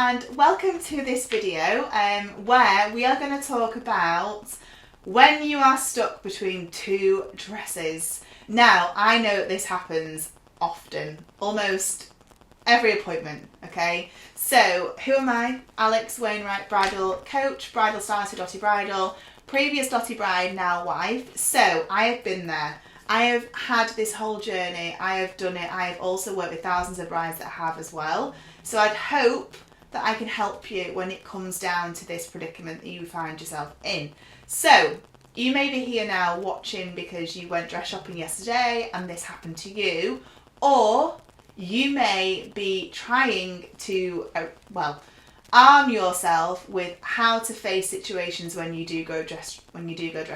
and welcome to this video where we are going to talk about when you are stuck between two dresses. Now, I know that this happens often, almost every appointment, okay? So, who am I? Alex Wainwright, bridal coach, bridal stylist for Dotty Bridal, previous Dotty bride, now wife. So, I have been there. I have had this whole journey. I have done it. I have also worked with thousands of brides that have as well. So I'd hope that I can help you when it comes down to this predicament that you find yourself in. So you may be here now watching because you went dress shopping yesterday and this happened to you, or you may be trying to, arm yourself with how to face situations when you do go dress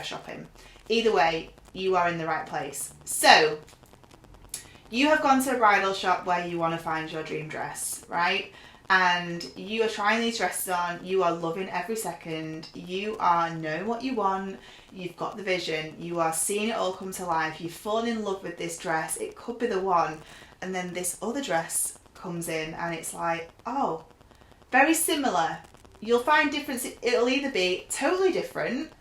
shopping. Either way, you are in the right place. So you have gone to a bridal shop where you want to find your dream dress, right? And you are trying these dresses on, you are loving every second, you are knowing what you want, you've got the vision, you are seeing it all come to life, you've fallen in love with this dress, it could be the one, and then this other dress comes in and it's like, oh, very similar. You'll find difference, it'll either be totally different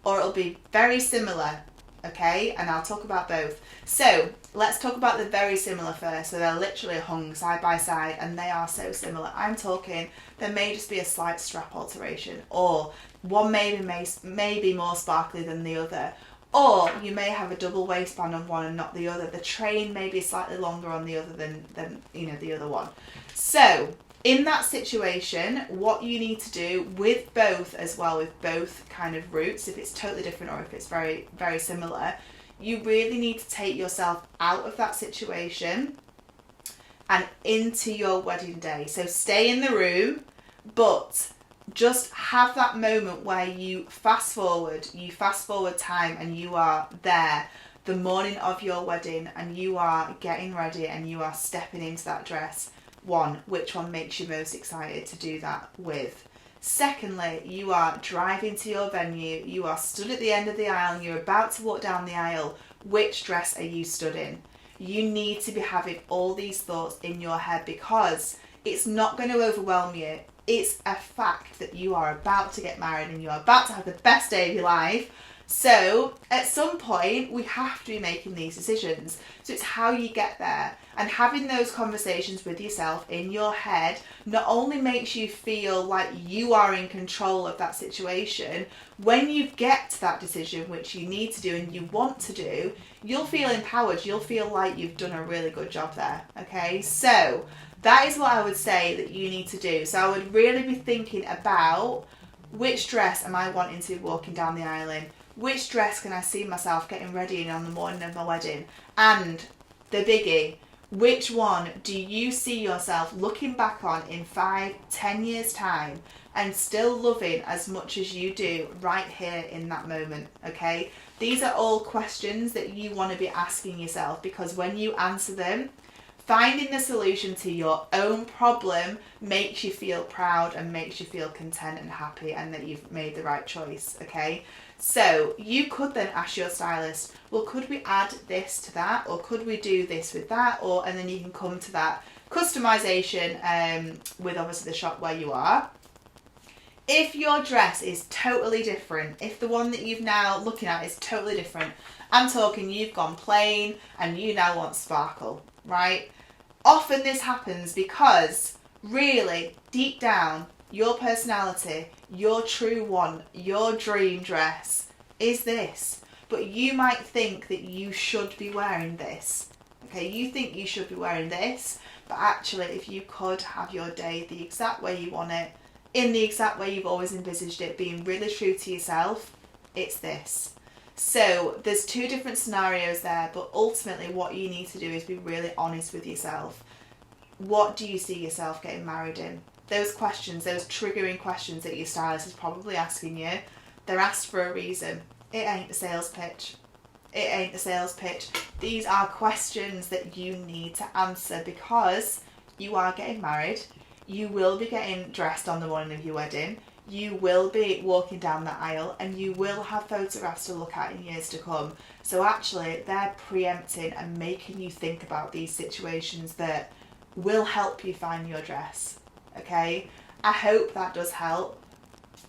or it'll be very similar. Okay, and I'll talk about both. So let's talk about the very similar first. So they're literally hung side by side and they are so similar. I'm talking there may just be a slight strap alteration, or one may be more sparkly than the other, or you may have a double waistband on one and not the other. The train may be slightly longer on the other than the other one. So in that situation, what you need to do with both as well, with both kind of routes, if it's totally different or if it's very, very similar, you really need to take yourself out of that situation and into your wedding day. So stay in the room, but just have that moment where you fast forward time and you are there the morning of your wedding and you are getting ready and you are stepping into that dress. One, which one makes you most excited to do that with? Secondly, you are driving to your venue, you are stood at the end of the aisle and you're about to walk down the aisle. Which dress are you stood in? You need to be having all these thoughts in your head because it's not going to overwhelm you. It's a fact that you are about to get married and you are about to have the best day of your life. So at some point we have to be making these decisions. So it's how you get there, and having those conversations with yourself in your head not only makes you feel like you are in control of that situation. When you get to that decision, which you need to do and you want to do, you'll feel empowered. You'll feel like you've done a really good job there. Okay, so that is what I would say that you need to do. So I would really be thinking about, which dress am I wanting to be walking down the aisle in? Which dress can I see myself getting ready in on the morning of my wedding? And the biggie, which one do you see yourself looking back on in 5-10 years time and still loving as much as you do right here in that moment? Okay, these are all questions that you want to be asking yourself, because when you answer them, finding the solution to your own problem makes you feel proud and makes you feel content and happy and that you've made the right choice. Okay, so you could then ask your stylist, well, could we add this to that, or could we do this with that, and then you can come to that customization with obviously the shop where you are. If your dress is totally different, if the one that you've now looking at is totally different, I'm talking you've gone plain and you now want sparkle, right? Often this happens because really deep down, your personality, your true one, your dream dress is this. But you might think that you should be wearing this. Okay, you think you should be wearing this, but actually if you could have your day the exact way you want it, in the exact way you've always envisaged it, being really true to yourself, it's this. So there's two different scenarios there, but ultimately what you need to do is be really honest with yourself. What do you see yourself getting married in? Those questions, those triggering questions that your stylist is probably asking you, they're asked for a reason. It ain't the sales pitch. It ain't the sales pitch. These are questions that you need to answer because you are getting married. You will be getting dressed on the morning of your wedding. You will be walking down the aisle and you will have photographs to look at in years to come. So actually they're preempting and making you think about these situations that will help you find your dress. Okay, I hope that does help,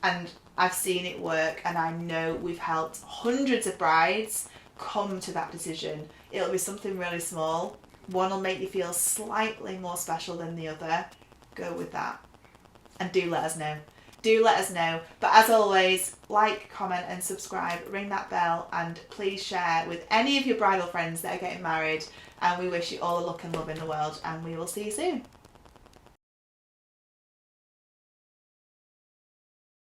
and I've seen it work, and I know we've helped hundreds of brides come to that decision. It'll be something really small. One will make you feel slightly more special than the other. Go with that. And do let us know. Do let us know. But as always, like, comment and subscribe. Ring that bell, and please share with any of your bridal friends that are getting married. And we wish you all the luck and love in the world, and we will see you soon.